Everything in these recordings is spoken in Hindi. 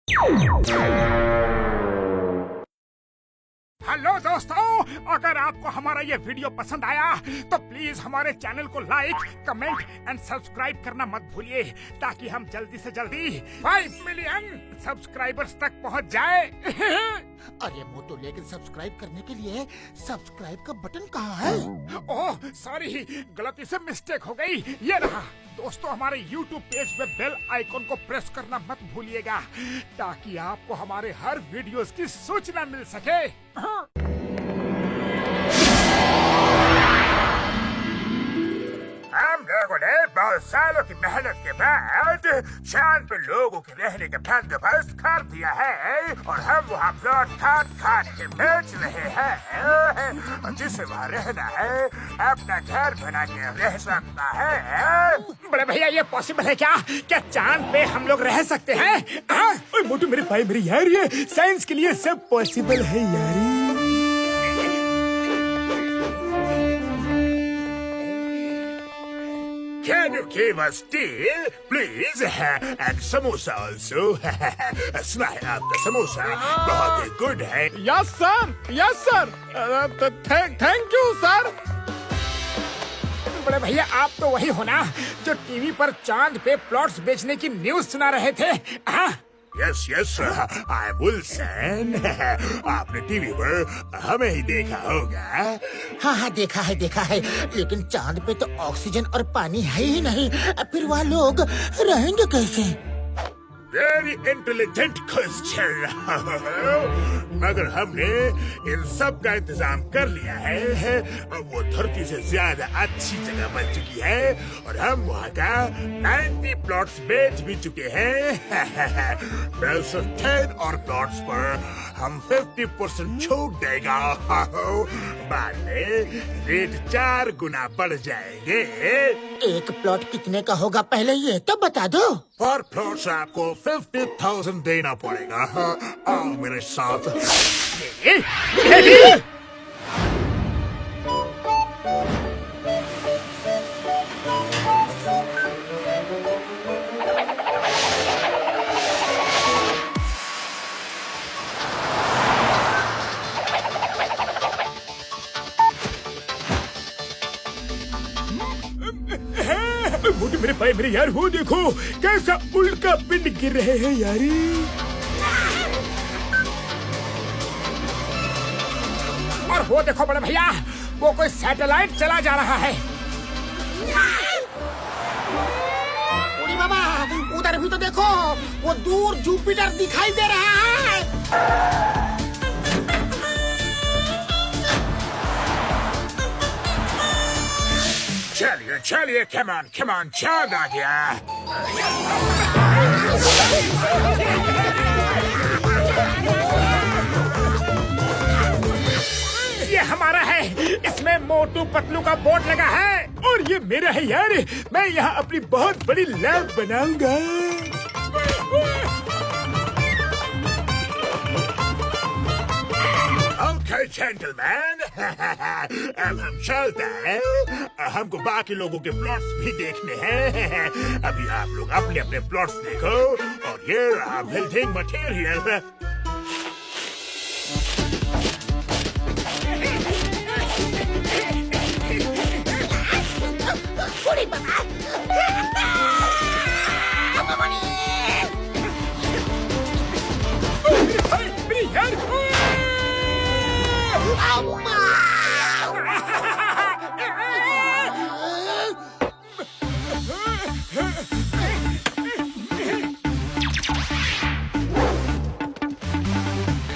हेलो दोस्तों, अगर आपको हमारा ये वीडियो पसंद आया तो प्लीज हमारे चैनल को लाइक, कमेंट एंड सब्सक्राइब करना मत भूलिए, ताकि हम जल्दी से जल्दी 5 मिलियन सब्सक्राइबर्स तक पहुंच जाए। अरे मोटू, लेकिन सब्सक्राइब करने के लिए सब्सक्राइब का बटन कहाँ है? ओह सॉरी, गलती से मिस्टेक हो गई। ये रहा। दोस्तों, हमारे YouTube पेज पे बेल आइकॉन को प्रेस करना मत भूलिएगा, ताकि आपको हमारे हर वीडियोस की सूचना मिल सके। हम लोगों ने बहुत सालों की मेहनत के बाद चांद पे लोगों के रहने का बंदोबस्त कर दिया है, और हम वहाँ प्लॉट काट के बेच रहे हैं। जिसे वहाँ रहना है अपना घर बना के रह सकता है। बड़े भैया, ये पॉसिबल है क्या? क्या चांद पे हम लोग रह सकते हैं? ओए मोटू मेरे भाई मेरे यार, ये साइंस के लिए सब पॉसिबल है यार। Can you give us tea, please? And samosa also. Smile up the samosa. बहुत ही good है. Yes sir. Thank you sir. बड़े भैया, आप तो वही हो ना जो टीवी पर चांद पे प्लॉट्स बेचने की न्यूज सुना रहे थे? Yes I am Wilson. आपने टीवी पर हमें ही देखा होगा। हाँ, देखा है, लेकिन चांद पे तो ऑक्सीजन और पानी है ही नहीं, फिर वहाँ लोग रहेंगे कैसे? Very intelligent question. मगर हमने इन सब का इंतजाम कर लिया है। वो धरती से ज्यादा अच्छी जगह बन चुकी है, और हम वहाँ का 90 प्लॉट्स बेच भी चुके हैं। 10 और प्लॉट्स पर हम 50% छूट देगा। बाद में रेट 4 गुना बढ़ जाएंगे। एक प्लॉट कितने का होगा पहले ये तो बता दो। पर प्लॉट्स आपको 50,000 देना पड़ेगा। आओ मेरे साथ। मोटे मेरे भाई मेरे यार, वो देखो कैसा उल्का पिंड गिर रहे हैं यारी। और वो देखो बड़े भैया, वो कोई सैटेलाइट चला जा रहा है। उड़ी बाबा, उधर भी तो देखो, वो दूर जुपिटर दिखाई दे रहा है। चलिए, come on, चांद आ गया। ये हमारा है, इसमें मोटू पतलू का बोर्ड लगा है, और ये मेरा है यार। मैं यहाँ अपनी बहुत बड़ी लैब बनाऊंगा। Okay, gentlemen, अब हम चलते हैं। हमको बाकी लोगों के प्लॉट्स भी देखने हैं। अभी आप लोग अपने अपने प्लॉट्स देखो, और ये रहा बिल्डिंग मटेरियल।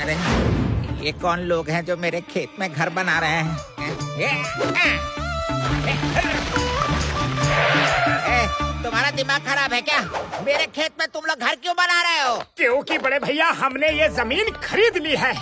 अरे ये कौन लोग हैं जो मेरे खेत में घर बना रहे हैं? तुम्हारा दिमाग खराब है क्या? मेरे खेत में तुम लोग घर क्यों बना रहे हो? क्योंकि बड़े भैया, हमने ये जमीन खरीद ली है।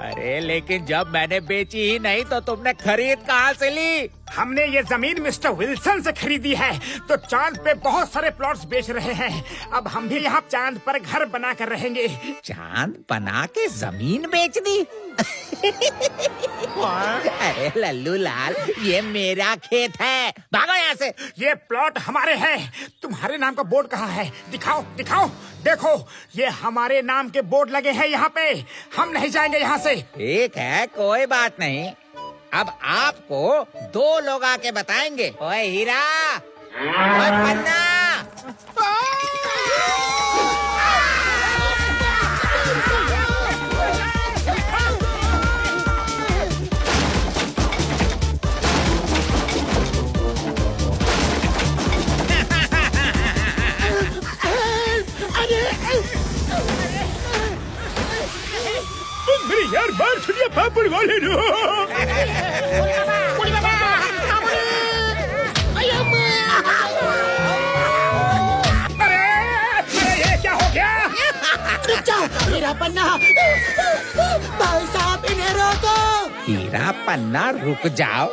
अरे लेकिन जब मैंने बेची ही नहीं तो तुमने खरीद कहाँ से ली? हमने ये जमीन मिस्टर विल्सन से खरीदी है, तो चांद पे बहुत सारे प्लॉट्स बेच रहे हैं। अब हम भी यहाँ चांद पर घर बना कर रहेंगे। चांद बना के जमीन बेच दी? अरे लल्लू लाल, ये मेरा खेत है, भागो यहाँ से। ये प्लॉट हमारे हैं। तुम्हारे नाम का बोर्ड कहाँ है? दिखाओ दिखाओ। देखो ये हमारे नाम के बोर्ड लगे हैं यहाँ पे, हम नहीं जाएंगे यहाँ से। ठीक है, कोई बात नहीं। अब आपको दो लोग आके बताएंगे। ओए हीरा, ओए पन्ना, मेरी यार बार सुनिए पापड़ वाले नो। अरे ये क्या हो गया? रुक जाओ हीरा पन्ना, भाई साहब इन्हें रोको। हीरा पन्ना रुक जाओ।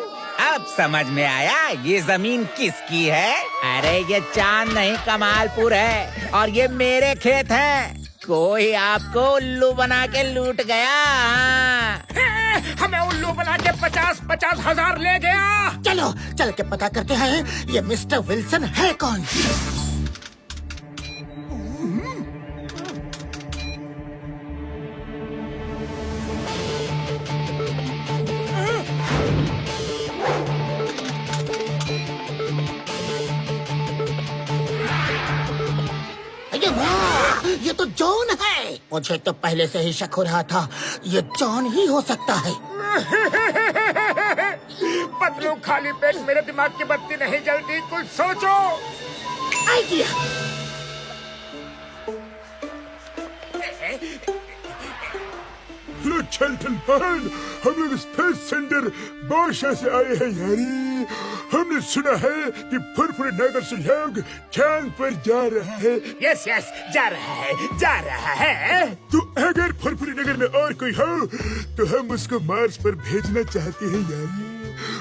अब समझ में आया ये जमीन किसकी है। अरे ये चांद नहीं कमालपुर है और ये मेरे खेत हैं। कोई आपको उल्लू बना के लूट गया। हमें उल्लू बना के 50-50 हजार ले गया। चलो चल के पता करते हैं ये मिस्टर विल्सन है कौन। ये तो जॉन है। मुझे तो पहले से ही शक हो रहा था ये जॉन ही हो सकता है। पतलू खाली पेट मेरे दिमाग की बत्ती नहीं जलती, कुछ सोचो। आइडिया। लो जेंटलमैन, हम लोग स्पेस सेंटर बादशाह से आए हैं यारी। हमने सुना है कि फुरफुरे नगर से लोग चांद पर जा रहा है। यस यस, जा रहा है। तो अगर फुरफुरे नगर में और कोई हो तो हम उसको मार्स पर भेजना चाहते हैं यारी।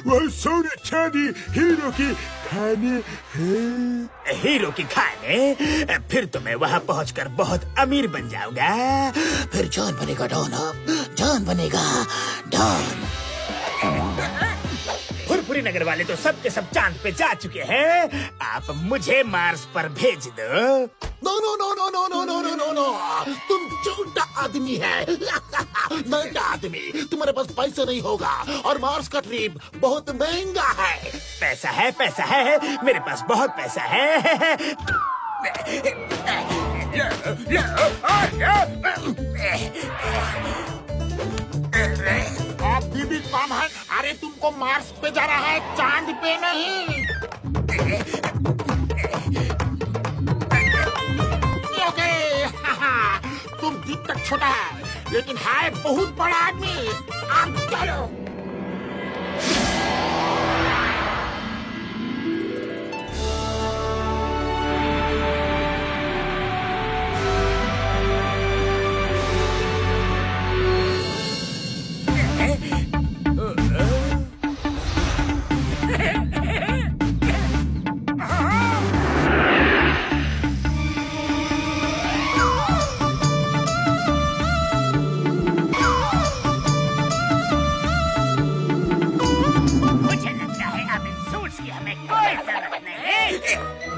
वहाँ सोने चांदी हीरो की खाने हैं। हीरो की खाने? फिर तो मैं वहाँ पहुँचकर बहुत अमीर बन जाऊंगा। फिर जॉन बनेगा डॉन। अब जॉन बनेगा डॉन। फुरफुरी नगर वाले तो सब के सब चांद पे जा चुके हैं। आप मुझे मार्स पर भेज दो। No no no no no no no no no no, तुम झूठा आदमी है। महंगा आदमी, तुम्हारे पास पैसे नहीं होगा और मार्स का ट्रिप बहुत महंगा है। पैसा है, मेरे पास बहुत पैसा है। आप बीबी कम है। अरे तुमको मार्स पे जा रहा है, चांद पे नहीं। ओके, तुम दिख तक छोटा है लेकिन है बहुत बड़ा आदमी। आप चलो।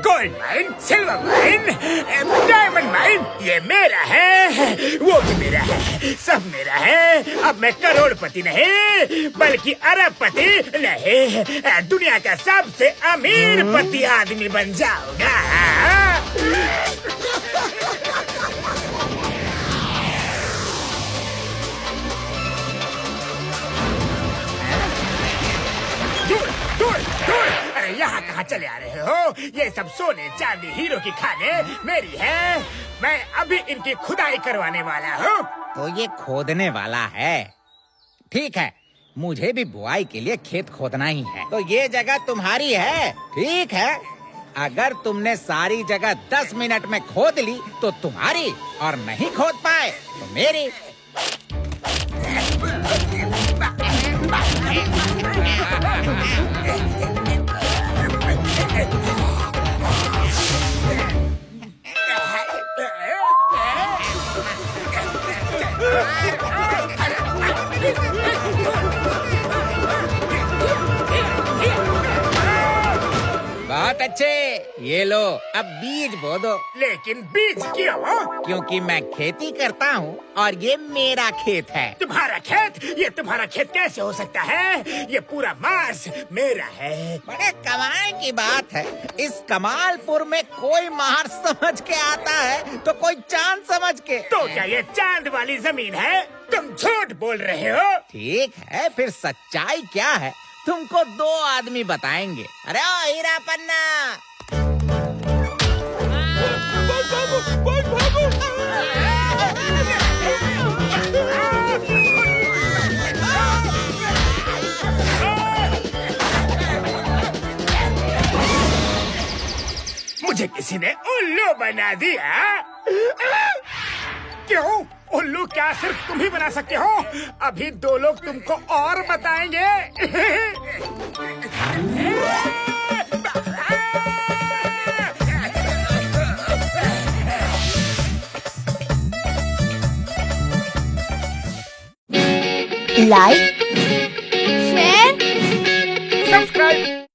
Gold mine, silver mine, diamond mine, ये मेरा है, वो भी मेरा है, सब मेरा है। अब मैं करोड़पति नहीं बल्कि अरबपति नहीं, दुनिया का सबसे अमीर पति आदमी बन जाऊंगा। अरे यहाँ कहाँ चले आ रहे हो? ये सब सोने चांदी हीरो की खाने मेरी है। मैं अभी इनकी खुदाई करवाने वाला हूँ। तो ये खोदने वाला है। ठीक है, मुझे भी बुआई के लिए खेत खोदना ही है, तो ये जगह तुम्हारी है। ठीक है, अगर तुमने सारी जगह 10 मिनट में खोद ली तो तुम्हारी, और नहीं खोद पाए तो मेरी। बहुत बहुत अच्छे, ये लो अब बीज बो दो। लेकिन बीज क्यों? क्योंकि मैं खेती करता हूँ और ये मेरा खेत है। तुम्हारा खेत? ये तुम्हारा खेत कैसे हो सकता है? ये पूरा मार्स मेरा है। बड़े कमाल की बात है, इस कमालपुर में कोई मार्स समझ के आता है तो कोई चांद समझ के। तो क्या ये चांद वाली जमीन है? तुम झूठ बोल रहे हो। ठीक है, फिर सच्चाई क्या है तुमको 2 आदमी बताएंगे। अरे ओ हीरा पन्ना, मुझे किसी ने उल्लू बना दिया। क्यों? उल्लू क्या सिर्फ तुम ही बना सकते हो? अभी 2 लोग तुमको और बताएंगे। Like, share, subscribe.